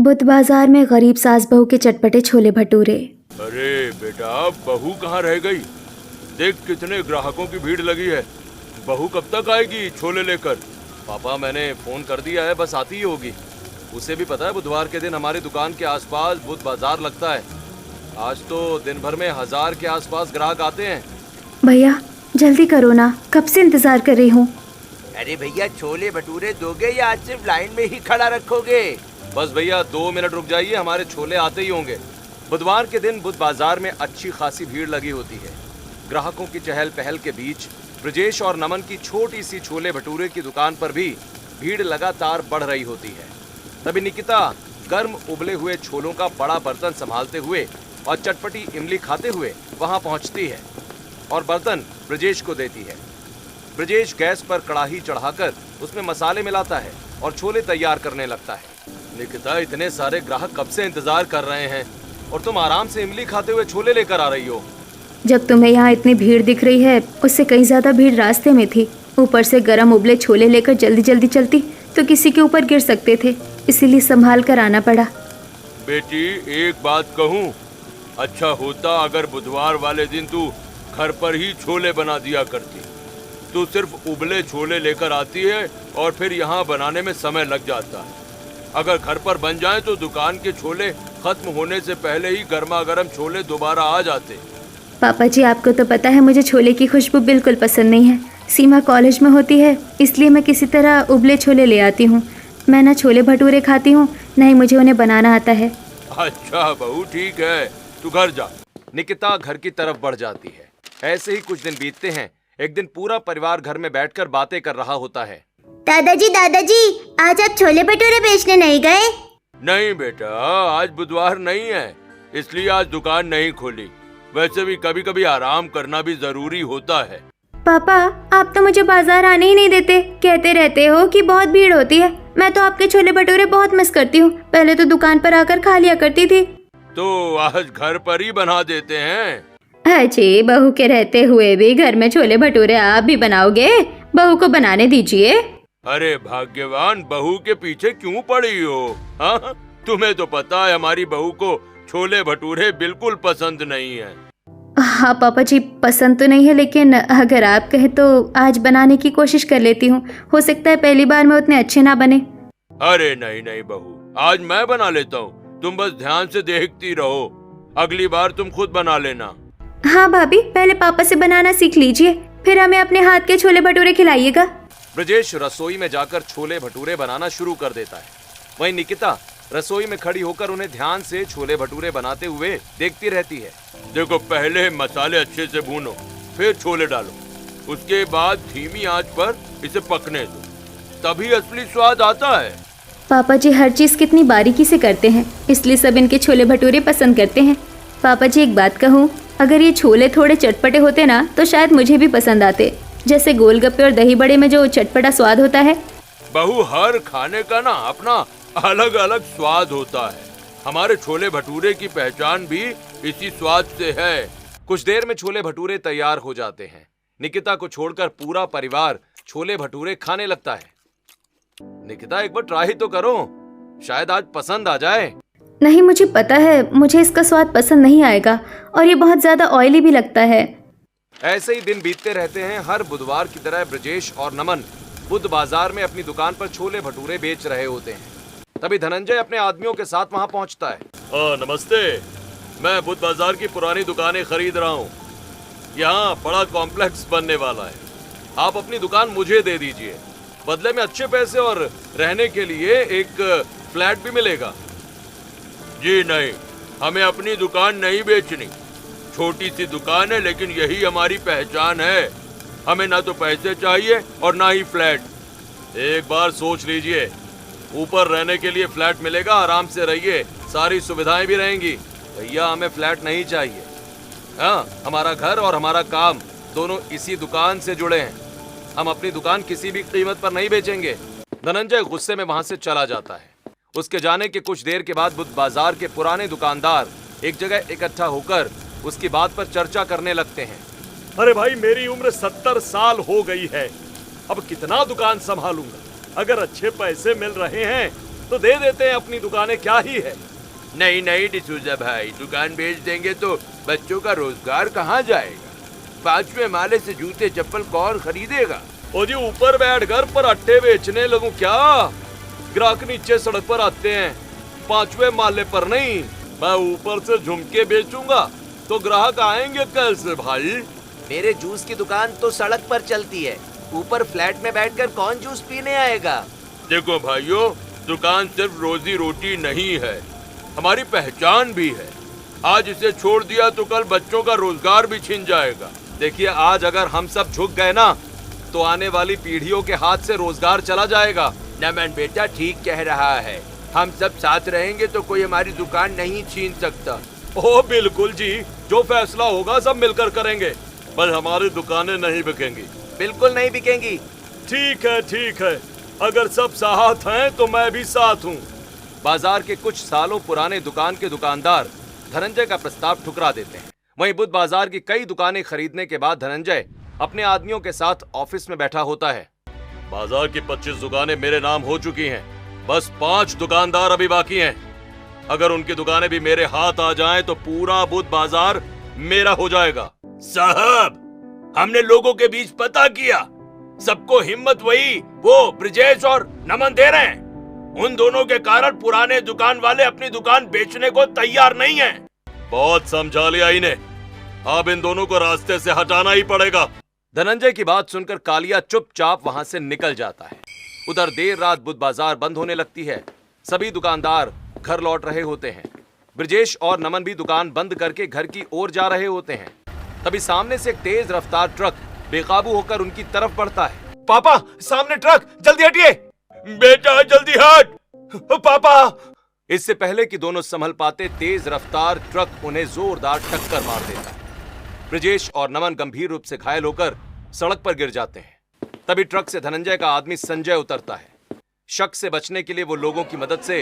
बुध बाजार में गरीब सास बहू के चटपटे छोले भटूरे। अरे बेटा, बहू कहाँ रह गई? देख कितने ग्राहकों की भीड़ लगी है। बहू कब तक आएगी छोले लेकर? पापा, मैंने फोन कर दिया है, बस आती ही होगी। उसे भी पता है बुधवार के दिन हमारी दुकान के आसपास बुध बाजार लगता है। आज तो दिन भर में 1000 के आसपास ग्राहक आते हैं। भैया जल्दी करो ना, कब से इंतजार कर रही हूँ। अरे भैया, छोले भटूरे दोगे या आज सिर्फ लाइन में ही खड़ा रखोगे? बस भैया 2 मिनट रुक जाइए, हमारे छोले आते ही होंगे। बुधवार के दिन बुध बाजार में अच्छी खासी भीड़ लगी होती है। ग्राहकों की चहल पहल के बीच ब्रजेश और नमन की छोटी सी छोले भटूरे की दुकान पर भी भीड़ लगातार बढ़ रही होती है। तभी निकिता गर्म उबले हुए छोलों का बड़ा बर्तन संभालते हुए और चटपटी इमली खाते हुए वहां पहुंचती है और बर्तन ब्रजेश को देती है। ब्रजेश गैस पर कढ़ाई चढ़ाकर उसमें मसाले मिलाता है और छोले तैयार करने लगता है। निकिता, इतने सारे ग्राहक कब से इंतजार कर रहे हैं और तुम आराम से इमली खाते हुए छोले लेकर आ रही हो। जब तुम्हें यहाँ इतनी भीड़ दिख रही है, उससे कहीं ज्यादा भीड़ रास्ते में थी। ऊपर से गरम उबले छोले लेकर जल्दी जल्दी चलती तो किसी के ऊपर गिर सकते थे, इसीलिए संभाल कर आना पड़ा। बेटी, एक बात कहूँ, अच्छा होता अगर बुधवार वाले दिन तू घर पर ही छोले बना दिया करती। तू सिर्फ उबले छोले लेकर आती है और फिर यहाँ बनाने में समय लग जाता है। अगर घर पर बन जाए तो दुकान के छोले खत्म होने से पहले ही गर्मा गर्म छोले दोबारा आ जाते। पापा जी, आपको तो पता है मुझे छोले की खुशबू बिल्कुल पसंद नहीं है। सीमा कॉलेज में होती है, इसलिए मैं किसी तरह उबले छोले ले आती हूँ। मैं ना छोले भटूरे खाती हूँ, न ही मुझे उन्हें बनाना आता है। अच्छा बहू, ठीक है, तू घर जा। निकिता घर की तरफ बढ़ जाती है। ऐसे ही कुछ दिन बीतते हैं। एक दिन पूरा परिवार घर में बैठकर बातें कर रहा होता है। दादाजी, आज आप छोले भटूरे बेचने नहीं गए? नहीं बेटा, आज बुधवार नहीं है, इसलिए आज दुकान नहीं खोली। वैसे भी कभी कभी आराम करना भी जरूरी होता है। पापा, आप तो मुझे बाजार आने ही नहीं देते। कहते रहते हो कि बहुत भीड़ होती है। मैं तो आपके छोले भटूरे बहुत मिस करती हूँ। पहले तो दुकान पर आकर खा लिया करती थी। तो आज घर पर ही बना देते हैं। अच्छी बहू के रहते हुए भी घर में छोले भटूरे आप भी बनाओगे? बहू को बनाने दीजिए। अरे भाग्यवान, बहू के पीछे क्यों पड़ी हो? हाँ, तुम्हें तो पता है हमारी बहू को छोले भटूरे बिल्कुल पसंद नहीं है। हाँ पापा जी, पसंद तो नहीं है, लेकिन अगर आप कहे तो आज बनाने की कोशिश कर लेती हूँ। हो सकता है पहली बार में उतने अच्छे ना बने। अरे नहीं नहीं बहू, आज मैं बना लेता हूँ। तुम बस ध्यान से देखती रहो, अगली बार तुम खुद बना लेना। हाँ भाभी, पहले पापा से बनाना सीख लीजिए, फिर हमें अपने हाथ के छोले भटूरे खिलाइएगा। ब्रजेश रसोई में जाकर छोले भटूरे बनाना शुरू कर देता है। वहीं निकिता रसोई में खड़ी होकर उन्हें ध्यान से छोले भटूरे बनाते हुए देखती रहती है। देखो, पहले मसाले अच्छे से भूनो, फिर छोले डालो, उसके बाद धीमी आंच पर इसे पकने दो, तभी असली स्वाद आता है। पापा जी हर चीज कितनी बारीकी से करते हैं, इसलिए सब इनके छोले भटूरे पसंद करते हैं। पापा जी एक बात कहूँ, अगर ये छोले थोड़े चटपटे होते ना तो शायद मुझे भी पसंद आते, जैसे गोलगप्पे और दही बड़े में जो चटपटा स्वाद होता है। बहू, हर खाने का ना अपना अलग अलग स्वाद होता है। हमारे छोले भटूरे की पहचान भी इसी स्वाद से है। कुछ देर में छोले भटूरे तैयार हो जाते हैं। निकिता को छोड़कर पूरा परिवार छोले भटूरे खाने लगता है। निकिता, एक बार ट्राई तो करो, शायद आज पसंद आ जाए। नहीं, मुझे पता है मुझे इसका स्वाद पसंद नहीं आएगा, और ये बहुत ज्यादा ऑयली भी लगता है। ऐसे ही दिन बीतते रहते हैं। हर बुधवार की तरह ब्रजेश और नमन बुध बाजार में अपनी दुकान पर छोले भटूरे बेच रहे होते हैं। तभी धनंजय अपने आदमियों के साथ वहां पहुंचता है। नमस्ते, मैं बुध बाजार की पुरानी दुकानें खरीद रहा हूँ। यहाँ बड़ा कॉम्प्लेक्स बनने वाला है। आप अपनी दुकान मुझे दे दीजिए, बदले में अच्छे पैसे और रहने के लिए एक फ्लैट भी मिलेगा। जी नहीं, हमें अपनी दुकान नहीं बेचनी। छोटी सी दुकान है, लेकिन यही हमारी पहचान है। हमें ना तो पैसे चाहिए और ना ही फ्लैट। एक बार सोच लीजिए, ऊपर रहने के लिए फ्लैट मिलेगा, आराम से रहिए, सारी सुविधाएं भी रहेंगी। भैया, हमें फ्लैट नहीं चाहिए। हाँ, हमारा घर और हमारा काम दोनों इसी दुकान से जुड़े हैं। हम अपनी दुकान किसी भी कीमत पर नहीं बेचेंगे। धनंजय गुस्से में वहां से चला जाता है। उसके जाने के कुछ देर के बाद बुध बाजार के पुराने दुकानदार एक जगह इकट्ठा होकर उसकी बात पर चर्चा करने लगते हैं। अरे भाई, मेरी उम्र 70 साल हो गई है, अब कितना दुकान संभालूंगा। अगर अच्छे पैसे मिल रहे हैं तो दे देते हैं अपनी दुकानें, क्या ही है। नहीं नहीं डिसूजा भाई, दुकान बेच देंगे तो बच्चों का रोजगार कहाँ जाएगा? 5वें माले से जूते चप्पल कौन खरीदेगा? ओ जी ऊपर बैठ कर पराठे बेचने लगूं क्या? ग्राहक नीचे सड़क पर आते हैं, 5वें माले पर नहीं। मैं ऊपर से झुमके बेचूंगा तो ग्राहक आएंगे कैसे भाई? मेरे जूस की दुकान तो सड़क पर चलती है, ऊपर फ्लैट में बैठकर कौन जूस पीने आएगा? देखो भाइयों, दुकान सिर्फ रोजी रोटी नहीं है, हमारी पहचान भी है। आज इसे छोड़ दिया तो कल बच्चों का रोजगार भी छिन जाएगा। देखिए, आज अगर हम सब झुक गए ना तो आने वाली पीढ़ियों के हाथ से रोजगार चला जाएगा। नमन बेटा ठीक कह रहा है, हम सब साथ रहेंगे तो कोई हमारी दुकान नहीं छीन सकता। ओ बिल्कुल जी, जो फैसला होगा सब मिलकर करेंगे, पर हमारी दुकानें नहीं बिकेंगी। बिल्कुल नहीं बिकेंगी। ठीक है, अगर सब साथ हैं तो मैं भी साथ हूँ। बाजार के कुछ सालों पुराने दुकान के दुकानदार धनंजय का प्रस्ताव ठुकरा देते हैं। वहीं बुध बाजार की कई दुकानें खरीदने के बाद धनंजय अपने आदमियों के साथ ऑफिस में बैठा होता है। बाजार की 25 दुकानें मेरे नाम हो चुकी हैं, बस 5 दुकानदार अभी बाकी हैं। अगर उनकी दुकानें भी मेरे हाथ आ जाएं तो पूरा बुध बाजार मेरा हो जाएगा। साहब, हमने लोगों के बीच पता किया, सबको हिम्मत वही वो ब्रजेश और नमन दे रहे हैं। उन दोनों के कारण पुराने दुकान वाले अपनी दुकान बेचने को तैयार नहीं हैं। बहुत समझा लिया इन्हें, अब इन दोनों को रास्ते से हटाना ही पड़ेगा। धनंजय की बात सुनकर कालिया चुपचाप वहां से निकल जाता है। उधर देर रात बुध बाजार बंद होने लगती है। सभी दुकानदार घर लौट रहे होते हैं। ब्रजेश और नमन भी दुकान बंद करके घर की ओर जा रहे होते हैं। तभी सामने से एक तेज रफ्तार ट्रक बेकाबू होकर उनकी तरफ बढ़ता है। पापा, सामने ट्रक, जल्दी हटिए। बेटा जल्दी हट। पापा। इससे पहले कि दोनों संभल पाते, तेज रफ्तार ट्रक उन्हें जोरदार टक्कर मार देता है। ब्रजेश और नमन गंभीर रूप से घायल होकर सड़क पर गिर जाते हैं। तभी ट्रक से धनंजय का आदमी संजय उतरता है। शक से बचने के लिए वो लोगों की मदद से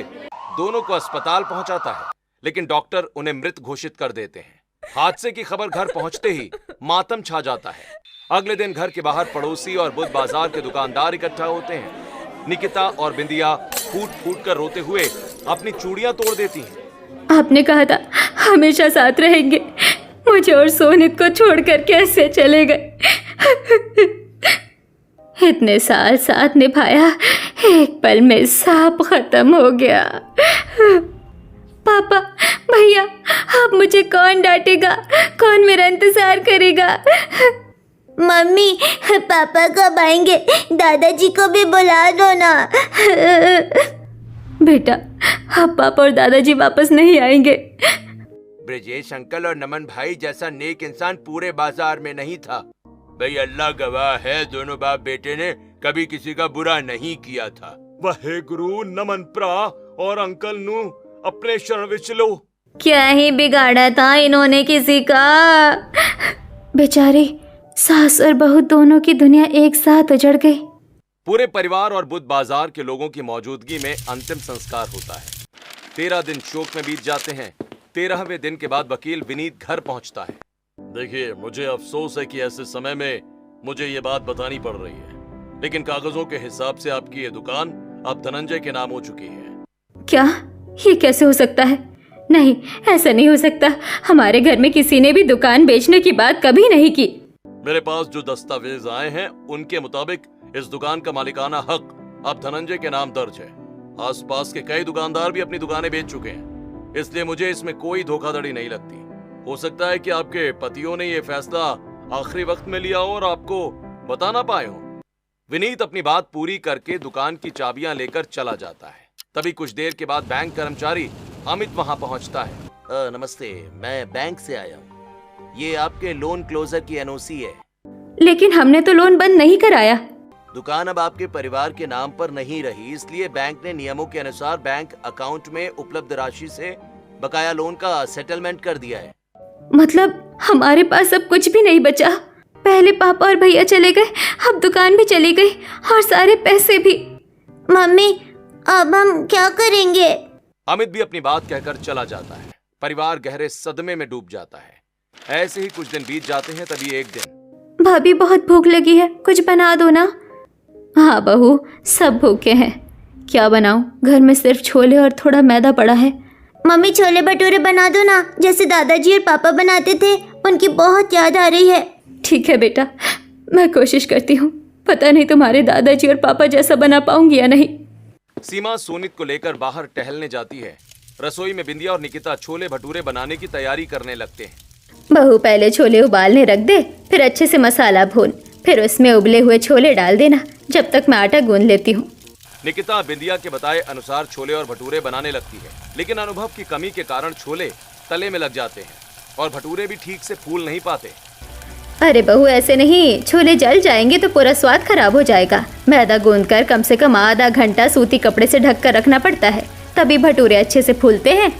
दोनों को अस्पताल पहुंचाता है, लेकिन डॉक्टर उन्हें मृत घोषित कर देते हैं। हादसे की खबर घर पहुंचते ही मातम छा जाता है। अगले दिन घर के बाहर पड़ोसी और बुध बाजार के दुकानदार इकट्ठा होते हैं। निकिता और बिंदिया फूट फूट कर रोते हुए अपनी चूड़ियां तोड़ देती हैं। आपने कहा था हमेशा साथ रहेंगे, मुझे और सोनित को छोड़कर कैसे चले गए? इतने साल साथ निभाया, एक पल में सब खत्म हो गया। पापा, भैया, अब मुझे कौन डांटेगा, कौन मेरा इंतजार करेगा? मम्मी, पापा कब आएंगे? दादाजी को भी बुला दो ना। बेटा, अब पापा और दादाजी वापस नहीं आएंगे। ब्रजेश अंकल और नमन भाई जैसा नेक इंसान पूरे बाजार में नहीं था। भाई अल्लाह गवाह है, दोनों बाप बेटे ने कभी किसी का बुरा नहीं किया था। वाहे गुरु, नमन प्रा और अंकल नू अपने शरण विच लो। क्या ही बिगाड़ा था इन्होंने किसी का? बेचारे सास और बहू दोनों की दुनिया एक साथ उजड़ गई। पूरे परिवार और बुध बाजार के लोगों की मौजूदगी में अंतिम संस्कार होता है। 13 दिन शोक में बीत जाते हैं। 13वें दिन के बाद वकील विनीत घर पहुंचता है। देखिए, मुझे अफसोस है कि ऐसे समय में मुझे ये बात बतानी पड़ रही है, लेकिन कागजों के हिसाब से आपकी ये दुकान अब धनंजय के नाम हो चुकी है। क्या? ये कैसे हो सकता है? नहीं, ऐसा नहीं हो सकता। हमारे घर में किसी ने भी दुकान बेचने की बात कभी नहीं की। मेरे पास जो दस्तावेज आए हैं उनके मुताबिक इस दुकान का मालिकाना हक अब धनंजय के नाम दर्ज है। आसपास के कई दुकानदार भी अपनी दुकानें बेच चुके हैं, इसलिए मुझे इसमें कोई धोखाधड़ी नहीं लगती। हो सकता है कि आपके पतियों ने ये फैसला आखिरी वक्त में लिया हो और आपको बता ना पाए हो। विनीत अपनी बात पूरी करके दुकान की चाबियां लेकर चला जाता है। तभी कुछ देर के बाद बैंक कर्मचारी अमित वहां पहुंचता है। नमस्ते, मैं बैंक से आया हूँ। ये आपके लोन क्लोजर की एनओसी है। लेकिन हमने तो लोन बंद नहीं कराया। दुकान अब आपके परिवार के नाम पर नहीं रही, इसलिए बैंक ने नियमों के अनुसार बैंक अकाउंट में उपलब्ध राशि से बकाया लोन का सेटलमेंट कर दिया है। मतलब हमारे पास अब कुछ भी नहीं बचा। पहले पापा और भैया चले गए, अब दुकान भी चली गई और सारे पैसे भी। मम्मी, अब हम क्या करेंगे? अमित भी अपनी बात कहकर चला जाता है। परिवार गहरे सदमे में डूब जाता है। ऐसे ही कुछ दिन बीत जाते हैं। तभी एक दिन, भाभी बहुत भूख लगी है, कुछ बना दो ना। हाँ बहू, सब भूखे हैं। क्या बनाऊं? घर में सिर्फ छोले और थोड़ा मैदा पड़ा है। मम्मी छोले भटूरे बना दो ना, जैसे दादाजी और पापा बनाते थे। उनकी बहुत याद आ रही है। ठीक है बेटा, मैं कोशिश करती हूँ। पता नहीं तुम्हारे दादाजी और पापा जैसा बना पाऊंगी या नहीं। सीमा सोनित को लेकर बाहर टहलने जाती है। रसोई में बिंदिया और निकिता छोले भटूरे बनाने की तैयारी करने लगते हैं। बहू, पहले छोले उबालने रख दे, फिर अच्छे से मसाला भून, फिर उसमें उबले हुए छोले डाल देना, जब तक मैं आटा गूंद लेती हूँ। निकिता बिंदिया के बताए अनुसार छोले और भटूरे बनाने लगती है, लेकिन अनुभव की कमी के कारण छोले तले में लग जाते हैं और भटूरे भी ठीक से फूल नहीं पाते। अरे बहू, ऐसे नहीं, छोले जल जाएंगे तो पूरा स्वाद खराब हो जाएगा। मैदा गूंदकर कम से कम आधा घंटा सूती कपड़े से ढक कर रखना पड़ता है, तभी भटूरे अच्छे से फूलते हैं।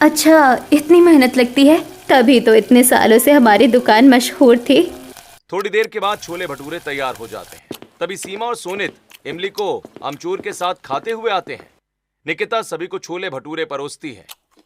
अच्छा, इतनी मेहनत लगती है, तभी तो इतने सालों से हमारी दुकान मशहूर थी। थोड़ी देर के बाद छोले भटूरे तैयार हो जाते हैं। तभी सीमा और सोनित इमली को अमचूर के साथ खाते हुए आते हैं। निकिता सभी को छोले भटूरे परोसती है।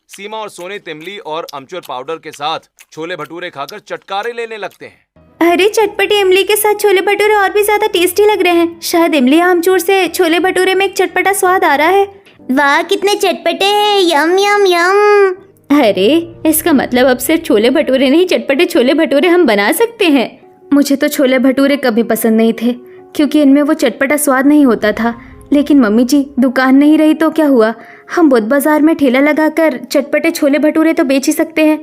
सीमा और सोनित इमली और अमचूर पाउडर के साथ छोले भटूरे खाकर चटकारे लेने लगते हैं। अरे, चटपटी इमली के साथ छोले भटूरे और भी ज्यादा टेस्टी लग रहे हैं। शायद इमली आमचूर से छोले भटूरे में एक चटपटा स्वाद आ रहा है। वाह, कितने चटपटे हैं। यम यम यम। अरे, इसका मतलब अब सिर्फ छोले भटूरे नहीं, चटपटे छोले भटूरे हम बना सकते हैं। मुझे तो छोले भटूरे कभी पसंद नहीं थे, क्योंकि इनमें वो चटपटा स्वाद नहीं होता था। लेकिन मम्मी जी, दुकान नहीं रही तो क्या हुआ, हम बुध बाजार में ठेला लगाकर चटपटे छोले भटूरे तो बेच ही सकते हैं।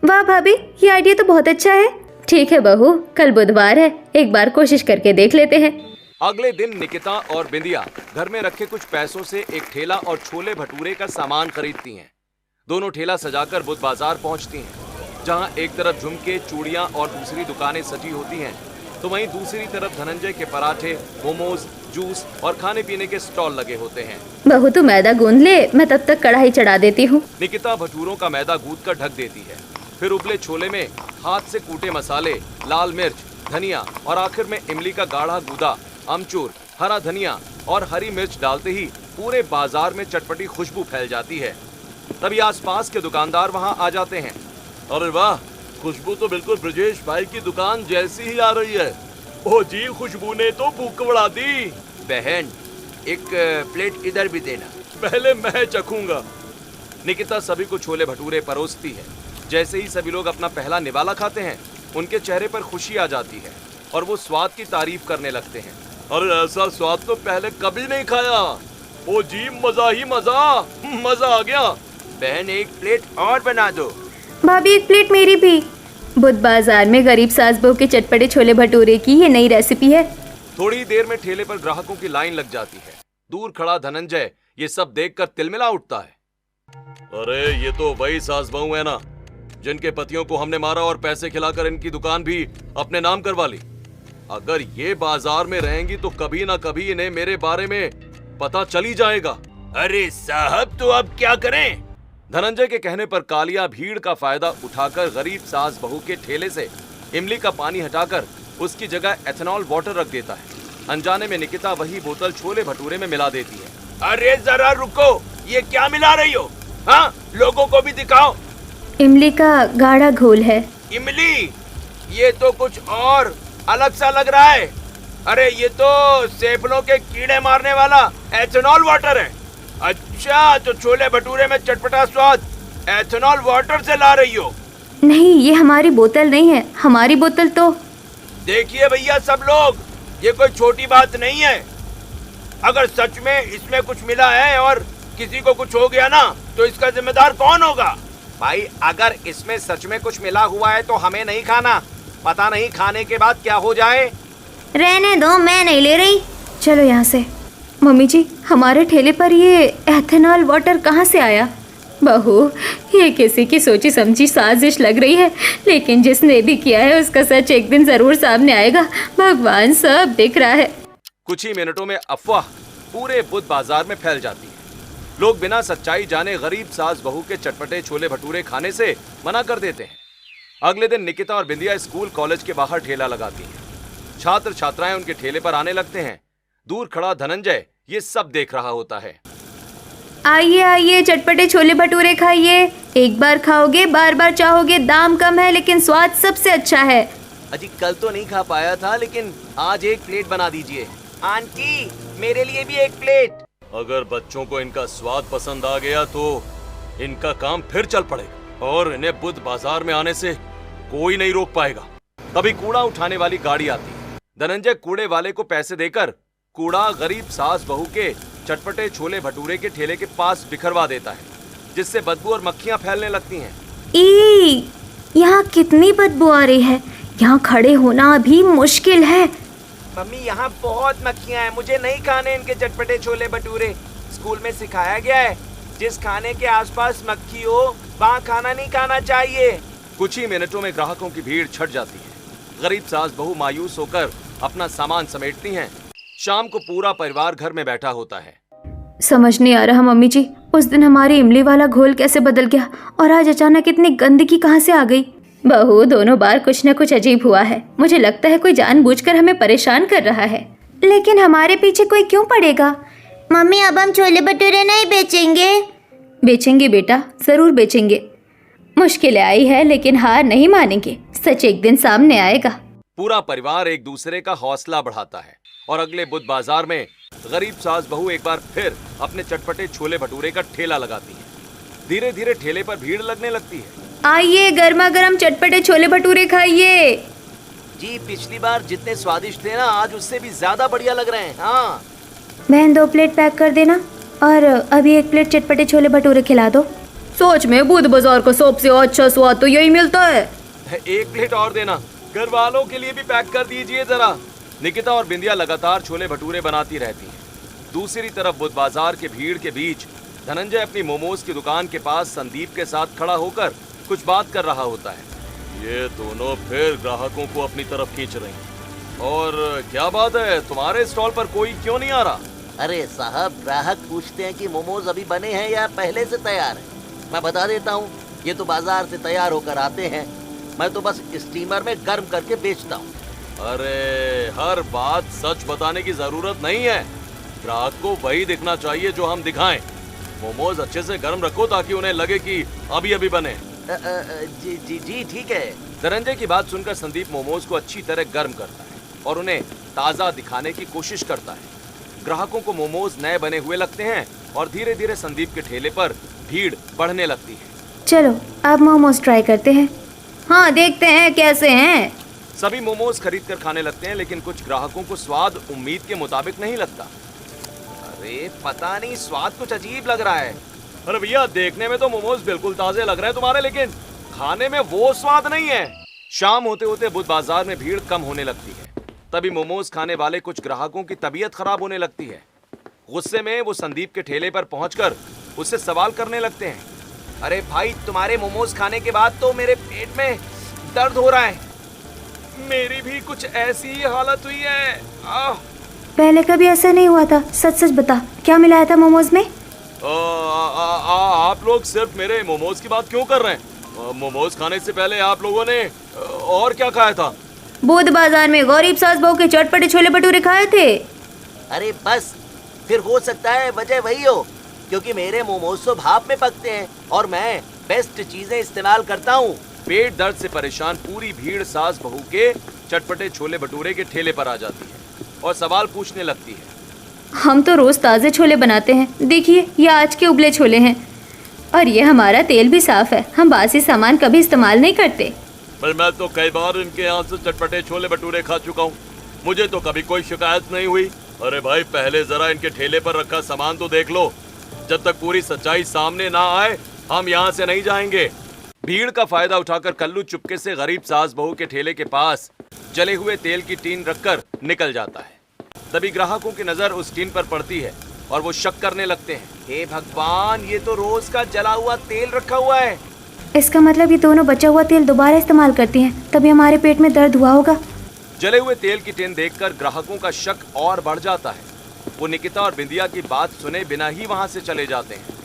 वाह भाभी, ये आइडिया तो बहुत अच्छा है। ठीक है बहू, कल बुधवार है, एक बार कोशिश करके देख लेते हैं। अगले दिन निकिता और बिंदिया घर में रखे कुछ पैसों से एक ठेला और छोले भटूरे का सामान खरीदती हैं। दोनों ठेला सजाकर बुध बाजार पहुंचती हैं, जहां एक तरफ झुमके, चूड़ियां और दूसरी दुकानें सजी होती हैं, तो वहीं दूसरी तरफ धनंजय के पराठे, मोमोज, जूस और खाने पीने के स्टॉल लगे होते हैं। बहू, तू मैदा गूंद ले, मैं तब तक कढ़ाई चढ़ा देती हूँ। निकिता भटूरों का मैदा गूंथकर ढक देती है, फिर उबले छोले में हाथ से कूटे मसाले, लाल मिर्च, धनिया और आखिर में इमली का गाढ़ा गूदा, अमचूर, हरा धनिया और हरी मिर्च डालते ही पूरे बाजार में चटपटी खुशबू फैल जाती है। तभी आसपास के दुकानदार वहां आ जाते हैं। अरे वाह, खुशबू तो बिल्कुल ब्रजेश भाई की दुकान जैसी ही आ रही है। ओ जी, खुशबू ने तो भूख बढ़ा दी। बहन, एक प्लेट इधर भी देना। पहले मैं चखूंगा। निकिता सभी को छोले भटूरे परोसती है। जैसे ही सभी लोग अपना पहला निवाला खाते हैं, उनके चेहरे पर खुशी आ जाती है और वो स्वाद की तारीफ करने लगते हैं। अरे, ऐसा स्वाद तो पहले कभी नहीं खाया। ओ जी, मजा ही मजा, मजा आ गया। बहन, एक प्लेट और बना दो। भाभी, एक प्लेट मेरी भी। बुध बाजार में गरीब सास बहू के चटपटे छोले भटूरे की ये नई रेसिपी है। थोड़ी देर में ठेले पर ग्राहकों की लाइन लग जाती है। दूर खड़ा धनंजय ये सब देखकर तिलमिला उठता है। अरे, ये तो वही सास बहू है ना, जिनके पतियों को हमने मारा और पैसे खिलाकर इनकी दुकान भी अपने नाम करवा ली। अगर ये बाजार में रहेंगी तो कभी ना कभी इन्हें मेरे बारे में पता चल ही जाएगा। अरे साहब, तो अब क्या करें? धनंजय के कहने पर कालिया भीड़ का फायदा उठाकर गरीब सास बहू के ठेले से इमली का पानी हटाकर उसकी जगह एथेनॉल वाटर रख देता है। अनजाने में निकिता वही बोतल छोले भटूरे में मिला देती है। अरे जरा रुको, ये क्या मिला रही हो? हाँ, लोगों को भी दिखाओ। इमली का गाढ़ा घोल है। इमली? ये तो कुछ और अलग सा लग रहा है। अरे, ये तो सेफलों के कीड़े मारने वाला एथेनॉल वाटर है। अच्छा, तो छोले भटूरे में चटपटा स्वाद एथेनॉल वाटर से ला रही हो? नहीं, ये हमारी बोतल नहीं है। हमारी बोतल तो देखिए भैया सब लोग, ये कोई छोटी बात नहीं है। अगर सच में इसमें कुछ मिला है और किसी को कुछ हो गया ना, तो इसका जिम्मेदार कौन होगा? भाई, अगर इसमें सच में कुछ मिला हुआ है तो हमें नहीं खाना। पता नहीं खाने के बाद क्या हो जाए। रहने दो, मैं नहीं ले रही। चलो यहाँ से। मम्मी जी, हमारे ठेले पर ये एथेनॉल वाटर कहाँ से आया? बहू, ये किसी की सोची समझी साजिश लग रही है, लेकिन जिसने भी किया है उसका सच एक दिन जरूर सामने आएगा। भगवान सब दिख रहा है। कुछ ही मिनटों में अफवाह पूरे बुध बाजार में फैल जाती है। लोग बिना सच्चाई जाने गरीब सास बहू के चटपटे छोले भटूरे खाने से मना कर देते हैं। अगले दिन निकिता और बिंदिया स्कूल कॉलेज के बाहर ठेला लगाती हैं। छात्र छात्राएं उनके ठेले पर आने लगते हैं। दूर खड़ा धनंजय ये सब देख रहा होता है। आइए आइए, चटपटे छोले भटूरे खाइए। एक बार खाओगे बार बार चाहोगे। दाम कम है लेकिन स्वाद सबसे अच्छा है। अजी, कल तो नहीं खा पाया था, लेकिन आज एक प्लेट बना दीजिए। आंटी, मेरे लिए भी एक प्लेट। अगर बच्चों को इनका स्वाद पसंद आ गया तो इनका काम फिर चल पड़ेगा और इन्हें बुद्ध बाजार में आने से कोई नहीं रोक पाएगा। तभी कूड़ा उठाने वाली गाड़ी आती है। धनंजय कूड़े वाले को पैसे देकर कूड़ा गरीब सास बहू के चटपटे छोले भटूरे के ठेले के पास बिखरवा देता है, जिससे बदबू और मक्खियां फैलने लगती हैं। ई, यहाँ कितनी बदबू आ रही है। यहाँ खड़े होना भी मुश्किल है। मम्मी यहाँ बहुत मक्खियाँ हैं, मुझे नहीं खाने इनके चटपटे छोले भटूरे। स्कूल में सिखाया गया है जिस खाने के आसपास मक्खी हो वहाँ खाना नहीं खाना चाहिए। कुछ ही मिनटों में ग्राहकों की भीड़ छट जाती है। गरीब सास बहू मायूस होकर अपना सामान समेटती हैं। शाम को पूरा परिवार घर में बैठा होता है। समझ नहीं आ रहा मम्मी जी, उस दिन हमारी इमली वाला घोल कैसे बदल गया और आज अचानक इतनी गंदगी कहाँ से आ गई। बहू, दोनों बार कुछ न कुछ अजीब हुआ है। मुझे लगता है कोई जानबूझकर हमें परेशान कर रहा है। लेकिन हमारे पीछे कोई क्यों पड़ेगा? मम्मी अब हम छोले भटूरे नहीं बेचेंगे। बेचेंगे बेटा, जरूर बेचेंगे। मुश्किलें आई है लेकिन हार नहीं मानेंगे। सच एक दिन सामने आएगा। पूरा परिवार एक दूसरे का हौसला बढ़ाता है और अगले बुध बाजार में गरीब सास बहू एक बार फिर अपने चटपटे छोले भटूरे का ठेला लगाती है। धीरे धीरे ठेले पर भीड़ लगने लगती है। आइए, गर्मा गर्म चटपटे छोले भटूरे खाइए। जी, पिछली बार जितने स्वादिष्ट थे ना, आज उससे भी ज्यादा बढ़िया लग रहे हैं। हाँ बहन, 2 प्लेट पैक कर देना और अभी 1 प्लेट चटपटे छोले भटूरे खिला दो। सोच में बुध बाजार का सबसे अच्छा स्वाद तो यही मिलता है। 1 प्लेट और देना, घर वालों के लिए भी पैक कर दीजिए जरा। निकिता और बिंदिया लगातार छोले भटूरे बनाती रहती हैं। दूसरी तरफ बुध बाजार के भीड़ के बीच धनंजय अपनी मोमोज की दुकान के पास संदीप के साथ खड़ा होकर कुछ बात कर रहा होता है। ये दोनों फिर ग्राहकों को अपनी तरफ खींच रहे हैं। और क्या बात है, तुम्हारे स्टॉल पर कोई क्यों नहीं आ रहा? अरे साहब, ग्राहक पूछते हैं कि मोमोज अभी बने हैं या पहले से तैयार है। मैं बता देता हूँ, ये तो बाजार से तैयार होकर आते हैं। मैं तो बस स्टीमर में गर्म करके बेचता हूँ। अरे, हर बात सच बताने की जरूरत नहीं है। ग्राहक को वही दिखना चाहिए जो हम दिखाएं। मोमोज अच्छे से गर्म रखो ताकि उन्हें लगे कि अभी अभी बने। जी जी जी, ठीक है। धनंजय की बात सुनकर संदीप मोमोज को अच्छी तरह गर्म करता है और उन्हें ताज़ा दिखाने की कोशिश करता है। ग्राहकों को मोमोज नए बने हुए लगते हैं और धीरे धीरे संदीप के ठेले पर भीड़ बढ़ने लगती है। चलो अब मोमोज ट्राई करते हैं। हाँ, देखते हैं कैसे हैं। सभी मोमोज खरीद कर खाने लगते हैं, लेकिन कुछ ग्राहकों को स्वाद उम्मीद के मुताबिक नहीं लगता। अरे पता नहीं, स्वाद कुछ अजीब लग रहा है। अरे भैया, देखने में तो मोमोज बिल्कुल ताजे लग रहे हैं तुम्हारे, लेकिन खाने में वो स्वाद नहीं है। शाम होते होते बुध बाजार में भीड़ कम होने लगती है। तभी मोमोज खाने वाले कुछ ग्राहकों की तबीयत खराब होने लगती है। गुस्से में वो संदीप के ठेले पर पहुंचकर उससे सवाल करने लगते हैं। अरे भाई, तुम्हारे मोमोज खाने के बाद तो मेरे पेट में दर्द हो रहा है। मेरी भी कुछ ऐसी ही हालत हुई है। पहले कभी ऐसा नहीं हुआ था। सच सच बता, क्या मिलाया था मोमोज में? आप लोग सिर्फ मेरे मोमोज की बात क्यों कर रहे हैं? मोमोज खाने से पहले आप लोगों ने और क्या खाया था? बुध बाजार में गरीब सास बहू के चटपटे छोले भटूरे खाए थे। अरे बस, फिर हो सकता है वजह वही हो, क्योंकि मेरे मोमोज तो भाप में पकते हैं और मैं बेस्ट चीजें इस्तेमाल करता हूँ। पेट दर्द से परेशान पूरी भीड़ सास बहू के चटपटे छोले भटूरे के ठेले पर आ जाती है और सवाल पूछने लगती है। हम तो रोज ताजे छोले बनाते हैं, देखिए ये आज के उबले छोले हैं और ये हमारा तेल भी साफ है। हम बासी सामान कभी इस्तेमाल नहीं करते। पर मैं तो कई बार इनके यहाँ से चटपटे छोले भटूरे खा चुका हूँ, मुझे तो कभी कोई शिकायत नहीं हुई। अरे भाई, पहले जरा इनके ठेले पर रखा सामान तो देख लो। जब तक पूरी सच्चाई सामने ना आए हम यहाँ से नहीं जाएंगे। भीड़ का फायदा उठाकर कल्लू चुपके से गरीब सास बहू के ठेले के पास जले हुए तेल की टीन रखकर निकल जाता है। तभी ग्राहकों की नजर उस टीन पर पड़ती है और वो शक करने लगते हैं। हे भगवान, ये तो रोज का जला हुआ तेल रखा हुआ है। इसका मतलब ये दोनों बचा हुआ तेल दोबारा इस्तेमाल करती हैं, तभी हमारे पेट में दर्द हुआ होगा। जले हुए तेल की टीन देखकर ग्राहकों का शक और बढ़ जाता है। वो निकिता और बिंदिया की बात सुने बिना ही वहाँ से चले जाते हैं।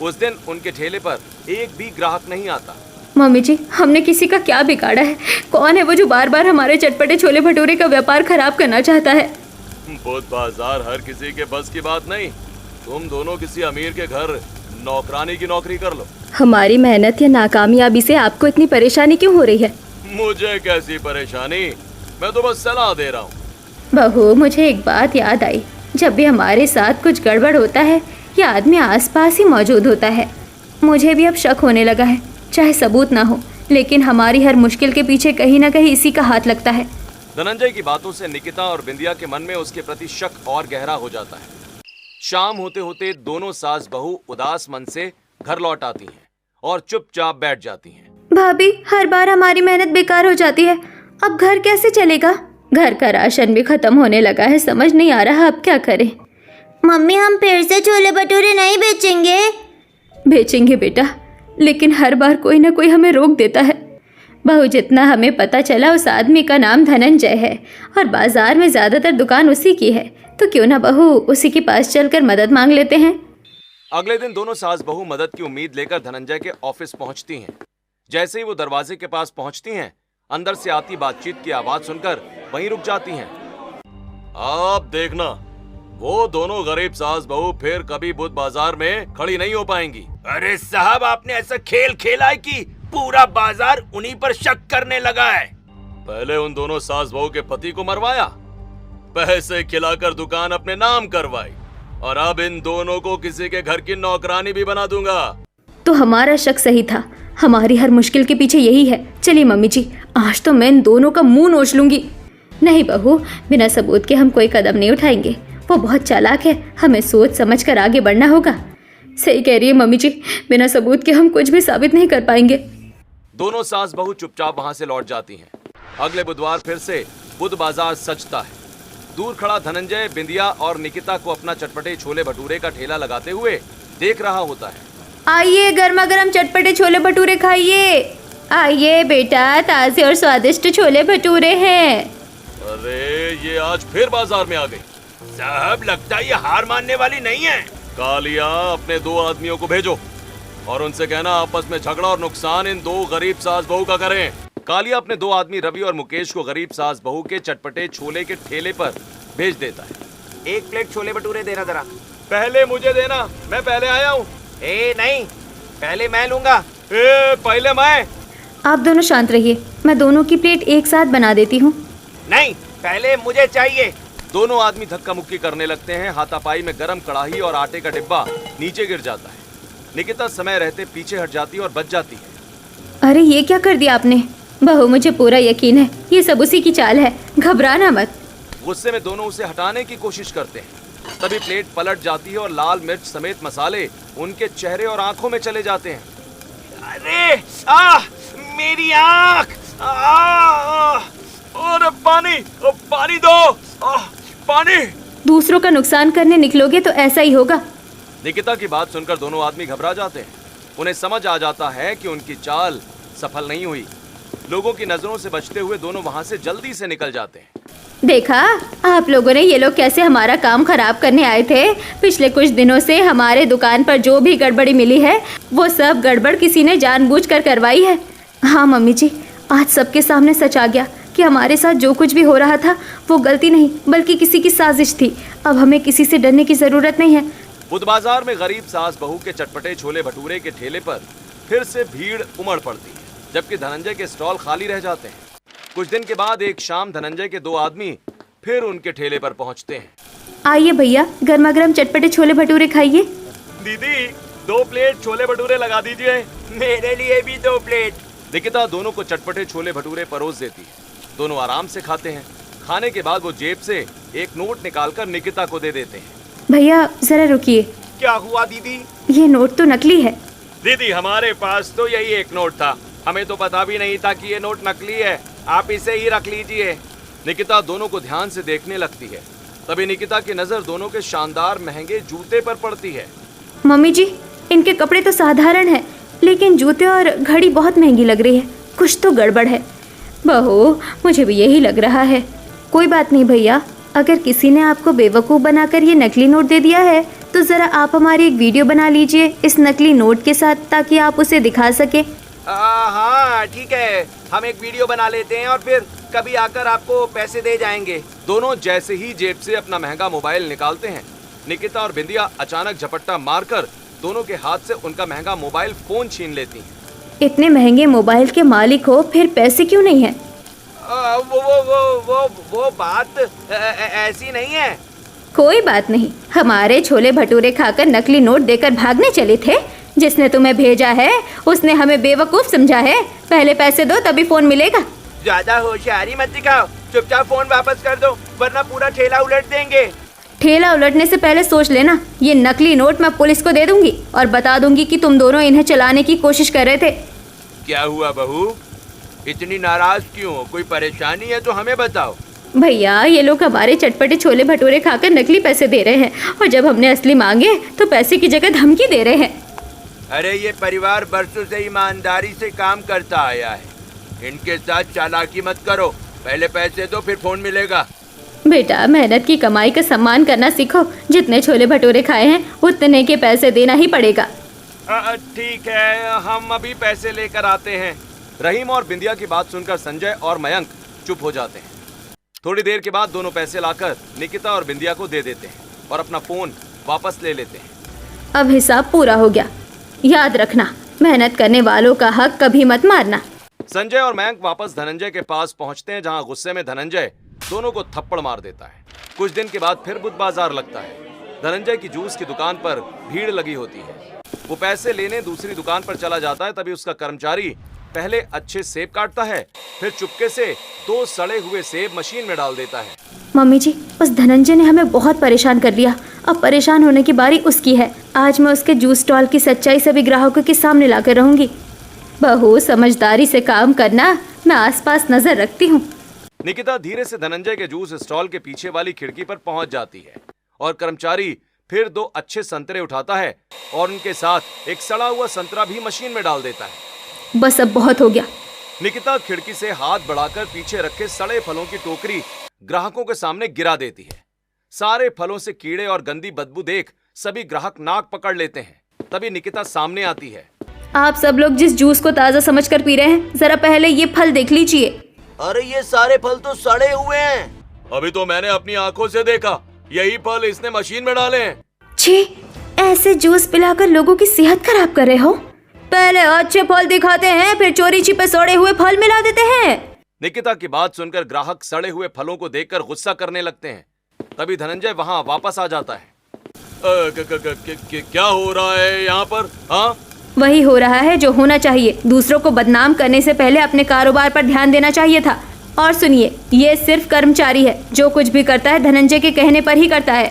उस दिन उनके ठेले पर एक भी ग्राहक नहीं आता। मम्मी जी, हमने किसी का क्या बिगाड़ा है? कौन है वो जो बार बार हमारे चटपटे छोले भटूरे का व्यापार खराब करना चाहता है? बुध बाजार हर किसी के बस की बात नहीं। तुम दोनों किसी अमीर के घर नौकरानी की नौकरी कर लो। हमारी मेहनत या नाकामयाबी से आपको इतनी परेशानी क्यों हो रही है? मुझे कैसी परेशानी, मैं तो बस सलाह दे रहा हूँ। बहू, मुझे एक बात याद आई। जब भी हमारे साथ कुछ गड़बड़ होता है ये आदमी आसपास ही मौजूद होता है। मुझे भी अब शक होने लगा है, चाहे सबूत ना हो, लेकिन हमारी हर मुश्किल के पीछे कहीं ना कहीं इसी का हाथ लगता है। धनंजय की बातों से निकिता और बिंदिया के मन में उसके प्रति शक और गहरा हो जाता है। शाम होते होते दोनों सास बहू उदास मन से घर लौट आती हैं और चुपचाप बैठ जाती हैं। भाभी, हर बार हमारी मेहनत बेकार हो जाती है, अब घर कैसे चलेगा? घर का राशन भी खत्म होने लगा है, समझ नहीं आ रहा अब क्या करें। मम्मी, हम फिर से छोले भटूरे नहीं बेचेंगे? बेचेंगे बेटा, लेकिन हर बार कोई ना कोई हमें रोक देता है। बहू, जितना हमें पता चला उस आदमी का नाम धनंजय है और बाजार में ज्यादातर दुकान उसी की है, तो क्यों ना बहू उसी के पास चलकर मदद मांग लेते हैं। अगले दिन दोनों सास बहू मदद की उम्मीद लेकर धनंजय के ऑफिस पहुंचती हैं। जैसे ही वो दरवाजे के पास पहुंचती हैं, अंदर से आती बातचीत की आवाज सुनकर वहीं रुक जाती हैं। आप देखना, वो दोनों गरीब सास बहू फिर कभी बुध बाजार में खड़ी नहीं हो पाएंगी। अरे साहब, आपने ऐसा खेल खेला है कि पूरा बाजार उन्हीं पर शक करने लगा है। पहले उन दोनों सास बहू के पति को मरवाया, पैसे खिलाकर दुकान अपने नाम करवाई, और अब इन दोनों को किसी के घर की नौकरानी भी बना दूंगा। तो हमारा शक सही था, हमारी हर मुश्किल के पीछे यही है। चलिए मम्मी जी, आज तो मैं इन दोनों का मुंह नोच लूंगी। नहीं बहू, बिना सबूत के हम कोई कदम नहीं उठाएंगे। वो बहुत चालाक है, हमें सोच समझ कर आगे बढ़ना होगा। सही कह रही है मम्मी जी, बिना सबूत के हम कुछ भी साबित नहीं कर पाएंगे। दोनों सास बहू चुपचाप वहां से लौट जाती हैं। अगले बुधवार फिर से बुध बाजार सजता है। दूर खड़ा धनंजय बिंदिया और निकिता को अपना चटपटे छोले भटूरे का ठेला लगाते हुए देख रहा होता है। आइए, गर्मा गर्म चटपटे छोले भटूरे खाइए। आइए बेटा, ताजे और स्वादिष्ट छोले भटूरे हैं। अरे ये आज फिर बाजार में आ गई। साहब, लगता है ये हार मानने वाली नहीं है। कालिया, अपने 2 आदमियों को भेजो और उनसे कहना आपस में झगड़ा और नुकसान इन 2 गरीब सास बहू का करें। कालिया अपने 2 आदमी रवि और मुकेश को गरीब सास बहू के चटपटे छोले के ठेले पर भेज देता है। 1 प्लेट छोले भटूरे देना जरा। पहले मुझे देना, मैं पहले आया हूँ। नहीं, पहले मैं लूंगा। पहले मैं। आप दोनों शांत रहिए, मैं दोनों की प्लेट एक साथ बना देती हूँ। नहीं, पहले मुझे चाहिए। दोनों आदमी धक्का मुक्की करने लगते हैं। हाथापाई में गरम कढ़ाई और आटे का डिब्बा नीचे गिर जाता है। निकिता समय रहते पीछे हट जाती है और बच जाती है। अरे ये क्या कर दिया आपने? बहू, मुझे पूरा यकीन है ये सब उसी की चाल है, घबराना मत। गुस्से में दोनों उसे हटाने की कोशिश करते हैं। तभी प्लेट पलट जाती है और लाल मिर्च समेत मसाले उनके चेहरे और आंखों में चले जाते हैं। अरे मेरी आँख! और पानी दो, पानी। दूसरों का नुकसान करने निकलोगे तो ऐसा ही होगा। निकिता की बात सुनकर दोनों आदमी घबरा जाते हैं। उन्हें समझ आ जाता है कि उनकी चाल सफल नहीं हुई। लोगों की नजरों से बचते हुए दोनों वहां से जल्दी से निकल जाते हैं। देखा आप लोगों ने, ये लोग कैसे हमारा काम खराब करने आए थे। पिछले कुछ दिनों से हमारे दुकान पर जो भी गड़बड़ी मिली है वो सब गड़बड़ किसी ने जानबूझकर करवाई है। हाँ मम्मी जी, आज सबके सामने सच आ गया कि हमारे साथ जो कुछ भी हो रहा था वो गलती नहीं बल्कि किसी की साजिश थी। अब हमें किसी से डरने की जरूरत नहीं है। बुध बाजार में गरीब सास बहू के चटपटे छोले भटूरे के ठेले पर फिर से भीड़ उमड़ पड़ती है, जबकि धनंजय के स्टॉल खाली रह जाते हैं। कुछ दिन के बाद एक शाम धनंजय के 2 आदमी फिर उनके ठेले पर पहुंचते हैं। आइए भैया, गर्मा गर्म चटपटे छोले भटूरे खाइए। दीदी, 2 प्लेट छोले भटूरे लगा दीजिए। मेरे लिए भी 2 प्लेट। निकिता दोनों को चटपटे छोले भटूरे परोस देती है। दोनों आराम से खाते हैं। खाने के बाद वो जेब से एक नोट निकालकर निकिता को दे देते हैं। भैया जरा रुकिए। क्या हुआ दीदी? ये नोट तो नकली है। दीदी, हमारे पास तो यही एक नोट था, हमें तो पता भी नहीं था कि ये नोट नकली है। आप इसे ही रख लीजिए। निकिता दोनों को ध्यान से देखने लगती है। तभी निकिता की नजर दोनों के शानदार महंगे जूते पर पड़ती है। मम्मी जी, इनके कपड़े तो साधारण हैं, लेकिन जूते और घड़ी बहुत महंगी लग रही है। कुछ तो गड़बड़ है। बहू, मुझे भी यही लग रहा है। कोई बात नहीं भैया, अगर किसी ने आपको बेवकूफ़ बनाकर ये नकली नोट दे दिया है तो ज़रा आप हमारी एक वीडियो बना लीजिए इस नकली नोट के साथ, ताकि आप उसे दिखा सके। हाँ ठीक है, हम एक वीडियो बना लेते हैं और फिर कभी आकर आपको पैसे दे जाएंगे। दोनों जैसे ही जेब से अपना महंगा मोबाइल निकालते हैं, निकिता और बिंदिया अचानक झपट्टा मारकर दोनों के हाथ से उनका महंगा मोबाइल फोन छीन लेती हैं। इतने महंगे मोबाइल के मालिक हो, फिर पैसे क्यों नहीं है? वो बात ऐसी नहीं है। कोई बात नहीं, हमारे छोले भटूरे खाकर नकली नोट देकर भागने चले थे। जिसने तुम्हें भेजा है उसने हमें बेवकूफ समझा है। पहले पैसे दो तभी फोन मिलेगा। ज्यादा होशियारी मत दिखाओ, चुपचाप फोन वापस कर दो वरना पूरा ठेला उलट देंगे। ठेला उलटने से पहले सोच लेना, ये नकली नोट मैं पुलिस को दे दूंगी और बता दूंगी कि तुम दोनों इन्हें चलाने की कोशिश कर रहे थे। क्या हुआ बहू, इतनी नाराज क्यों हो? कोई परेशानी है तो हमें बताओ। भैया, ये लोग हमारे चटपटे छोले भटूरे खाकर नकली पैसे दे रहे हैं और जब हमने असली मांगे तो पैसे की जगह धमकी दे रहे हैं। अरे ये परिवार बरसों से ईमानदारी से काम करता आया है, इनके साथ चालाकी मत करो। पहले पैसे दो फिर फोन मिलेगा। बेटा, मेहनत की कमाई का सम्मान करना सीखो। जितने छोले भटूरे खाए हैं उतने के पैसे देना ही पड़ेगा। ठीक है, हम अभी पैसे लेकर आते हैं। रहीम और बिंदिया की बात सुनकर संजय और मयंक चुप हो जाते हैं। थोड़ी देर के बाद दोनों पैसे लाकर निकिता और बिंदिया को दे देते हैं और अपना फोन वापस ले लेते हैं। अब हिसाब पूरा हो गया। याद रखना, मेहनत करने वालों का हक कभी मत मारना। संजय और मयंक वापस धनंजय के पास पहुंचते हैं, जहां गुस्से में धनंजय दोनों को थप्पड़ मार देता है। कुछ दिन के बाद फिर बुध बाजार लगता है। धनंजय की जूस की दुकान पर भीड़ लगी होती है। वो पैसे लेने दूसरी दुकान पर चला जाता है, तभी उसका कर्मचारी पहले अच्छे सेब काटता है, फिर चुपके से 2 सड़े हुए सेब मशीन में डाल देता है। मम्मी जी, उस धनंजय ने हमें बहुत परेशान कर दिया। अब परेशान होने की बारी उसकी है। आज मैं उसके जूस स्टॉल की सच्चाई सभी ग्राहकों के सामने लाकर रहूंगी। बहू, समझदारी से काम करना, मैं आसपास नजर रखती हूँ। निकिता धीरे से धनंजय के जूस स्टॉल के पीछे वाली खिड़की पर पहुंच जाती है और कर्मचारी फिर 2 अच्छे संतरे उठाता है और उनके साथ एक सड़ा हुआ संतरा भी मशीन में डाल देता है। बस अब बहुत हो गया। निकिता खिड़की से हाथ बढ़ाकर पीछे रखे सड़े फलों की टोकरी ग्राहकों के सामने गिरा देती है। सारे फलों से कीड़े और गंदी बदबू देख सभी ग्राहक नाक पकड़ लेते हैं। तभी निकिता सामने आती है। आप सब लोग जिस जूस को ताज़ा समझकर पी रहे हैं, जरा पहले ये फल देख लीजिए। अरे ये सारे फल तो सड़े हुए हैं। अभी तो मैंने अपनी आंखों से देखा, यही फल इसने मशीन में डाले हैं। छी, ऐसे जूस पिलाकर लोगों की सेहत खराब कर रहे हो। पहले अच्छे फल दिखाते हैं, फिर चोरी छिपे सड़े हुए फल मिला देते हैं। निकिता की बात सुनकर ग्राहक सड़े हुए फलों को देखकर गुस्सा करने लगते हैं। तभी धनंजय वहां वापस आ जाता है। क्या हो रहा है यहाँ पर? हाँ, वही हो रहा है जो होना चाहिए। दूसरों को बदनाम करने से पहले अपने कारोबार पर ध्यान देना चाहिए था। और सुनिए, ये सिर्फ कर्मचारी है, जो कुछ भी करता है धनंजय के कहने पर ही करता है।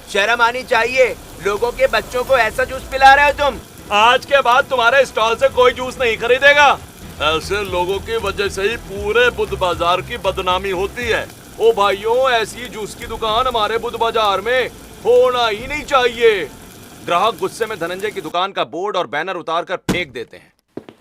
शर्म आनी चाहिए, लोगों के बच्चों को ऐसा जूस पिला रहे हो तुम। आज के बाद तुम्हारे स्टॉल से कोई जूस नहीं खरीदेगा। ऐसे लोगों की वजह से ही पूरे बुध बाजार की बदनामी होती है। ओ भाइयों, ऐसी जूस की दुकान हमारे बुध बाजार में होना ही नहीं चाहिए। ग्राहक गुस्से में धनंजय की दुकान का बोर्ड और बैनर उतारकर फेंक देते हैं।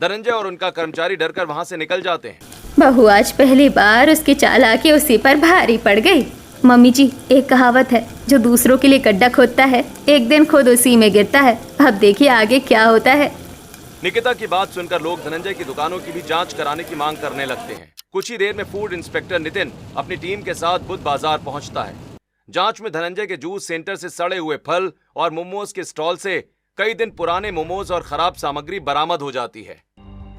धनंजय और उनका कर्मचारी डरकर वहां से निकल जाते हैं। बहू, आज पहली बार उसकी चालाकी उसी पर भारी पड़ गई। मम्मी जी, एक कहावत है, जो दूसरों के लिए गड्ढा खोदता है एक दिन खुद उसी में गिरता है। अब देखिए आगे क्या होता है। निकिता की बात सुनकर लोग धनंजय की दुकानों की भी जांच कराने की मांग करने लगते हैं। कुछ ही देर में फूड इंस्पेक्टर नितिन अपनी टीम के साथ बुध बाजार पहुंचता है। जांच में धनंजय के जूस सेंटर से सड़े हुए फल और मोमोज के स्टॉल से कई दिन पुराने मोमोज और खराब सामग्री बरामद हो जाती है।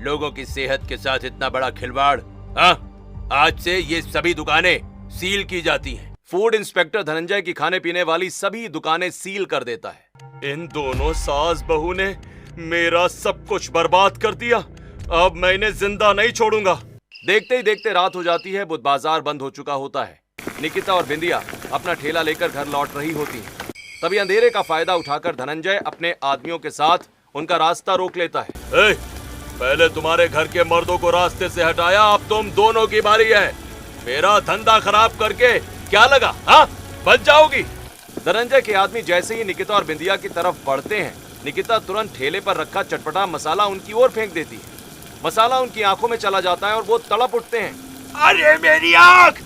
लोगों की सेहत के साथ इतना बड़ा खिलवाड़। हाँ, आज से ये सभी दुकानें सील की जाती हैं। फूड इंस्पेक्टर धनंजय की खाने पीने वाली सभी दुकानें सील कर देता है। इन दोनों सास बहू ने मेरा सब कुछ बर्बाद कर दिया। अब मैं इन्हें जिंदा नहीं छोड़ूंगा। देखते ही देखते रात हो जाती है। बुध बाजार बंद हो चुका होता है। निकिता और बिंदिया अपना ठेला लेकर घर लौट रही होती हैं। तभी अंधेरे का फायदा उठाकर धनंजय अपने आदमियों के साथ उनका रास्ता रोक लेता है। पहले तुम्हारे घर के मर्दों को रास्ते से हटाया, अब तुम दोनों की बारी है। मेरा धंधा खराब करके क्या लगा? हाँ, बच जाओगी। धनंजय के आदमी जैसे ही निकिता और बिंदिया की तरफ बढ़ते हैं, निकिता तुरंत ठेले पर रखा चटपटा मसाला उनकी ओर फेंक देती है। मसाला उनकी आंखों में चला जाता है और वो तड़प उठते हैं। अरे मेरी आँख!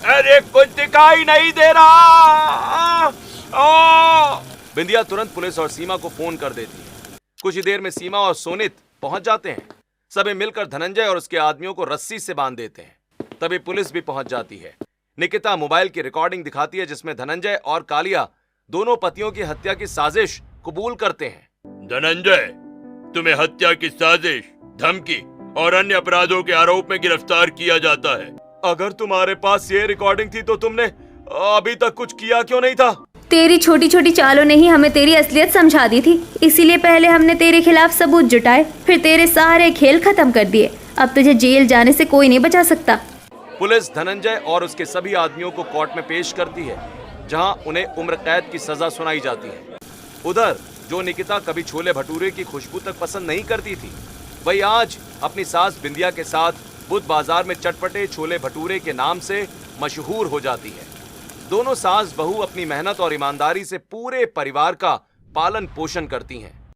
अरे कुछ दिखाई नहीं दे रहा। बिंदिया तुरंत पुलिस और सीमा को फोन कर देती है। कुछ ही देर में सीमा और सोनित पहुंच जाते हैं। सभी मिलकर धनंजय और उसके आदमियों को रस्सी से बांध देते हैं। तभी पुलिस भी पहुंच जाती है। निकिता मोबाइल की रिकॉर्डिंग दिखाती है, जिसमें धनंजय और कालिया दोनों पतियों की हत्या की साजिश कबूल करते हैं। धनंजय, तुम्हें हत्या की साजिश, धमकी और अन्य अपराधों के आरोप में गिरफ्तार किया जाता है। अगर तुम्हारे पास ये रिकॉर्डिंग थी तो तुमने अभी तक कुछ किया क्यों नहीं था? तेरी छोटी छोटी चालों ने ही हमें तेरी असलियत समझा दी थी, इसीलिए पहले हमने तेरे खिलाफ सबूत जुटाए, फिर तेरे सारे खेल खत्म कर दिए। अब तुझे जेल जाने से कोई नहीं बचा सकता। पुलिस धनंजय और उसके सभी आदमियों को कोर्ट में पेश करती है, जहां उन्हें उम्र कैद की सजा सुनाई जाती है। उधर जो निकिता कभी छोले भटूरे की खुशबू तक पसंद नहीं करती थी, वही आज अपनी सास बिंदिया के साथ बुध बाजार में चटपटे छोले भटूरे के नाम से मशहूर हो जाती है। दोनों सास बहू अपनी मेहनत और ईमानदारी से पूरे परिवार का पालन पोषण करती हैं।